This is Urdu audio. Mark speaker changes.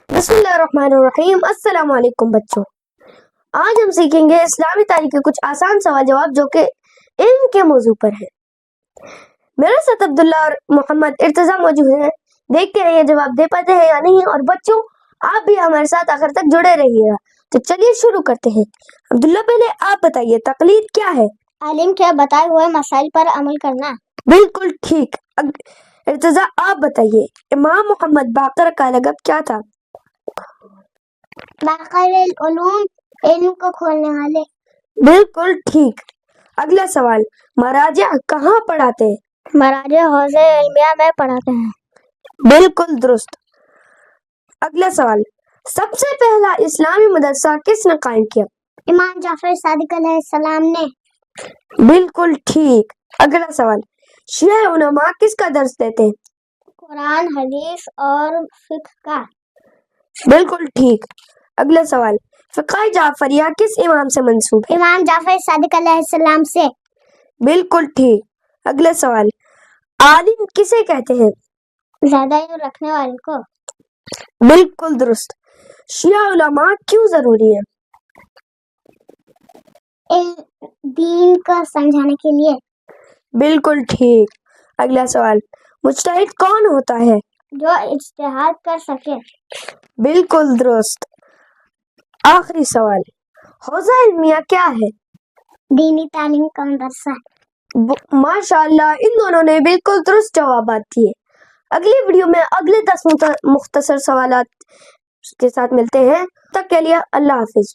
Speaker 1: بسم اللہ الرحمن الرحیم۔ السلام علیکم بچوں، آج ہم سیکھیں گے اسلامی تاریخ کے کچھ آسان سوال جواب جو کہ علم کے موضوع پر ہیں۔ میرے ساتھ عبداللہ اور محمد ارتضیٰ موجود ہیں۔ دیکھتے ہیں یہ جواب دے پاتے ہیں یا نہیں، اور بچوں آپ بھی ہمارے ساتھ آخر تک جڑے رہیے گا۔ تو چلیے شروع کرتے ہیں۔ عبداللہ پہلے آپ بتائیے تقلید کیا ہے؟
Speaker 2: عالم کے بتائے ہوئے مسائل پر عمل کرنا۔
Speaker 1: بالکل ٹھیک۔ ارتضیٰ آپ بتائیے امام محمد باقر کا لقب کیا تھا؟
Speaker 2: باقر العلوم، علم کو کھولنے والے۔
Speaker 1: بالکل ٹھیک۔ اگلا سوال، مراجع کہاں پڑھاتے ہیں؟
Speaker 2: مراجع حوض علمیہ میں پڑھاتے ہیں۔
Speaker 1: بالکل درست۔ اگلا سوال، سب سے پہلا اسلامی مدرسہ کس نے قائم کیا؟
Speaker 2: امام جعفر صادق علیہ السلام نے۔
Speaker 1: بالکل ٹھیک۔ اگلا سوال، شیعہ علماء کس کا درس دیتے ہیں؟
Speaker 2: قرآن، حدیث اور فقہ کا۔
Speaker 1: بالکل ٹھیک۔ اگلا سوال، فقہ جعفریہ کس امام سے منسوب ہے؟
Speaker 2: امام جعفر صادق علیہ السلام سے۔
Speaker 1: بالکل ٹھیک۔ اگلا سوال، عالم کسے کہتے ہیں؟
Speaker 2: زیادہ علم رکھنے والے کو۔
Speaker 1: بالکل درست۔ شیعہ علماء کیوں ضروری ہے؟
Speaker 2: دین کو سمجھانے کے لیے۔
Speaker 1: بالکل ٹھیک۔ اگلا سوال، مجتہد کون ہوتا ہے؟
Speaker 2: جو اجتہاد کر سکے۔
Speaker 1: بالکل درست۔ آخری سوال، حوزہ علمیہ کیا ہے؟
Speaker 2: دینی تعلیم کا مدرسہ۔
Speaker 1: ماشاءاللہ، ان دونوں نے بالکل درست جوابات دیے۔ اگلی ویڈیو میں اگلے 10 مختصر سوالات کے ساتھ ملتے ہیں۔ تب تک کے لیے اللہ حافظ۔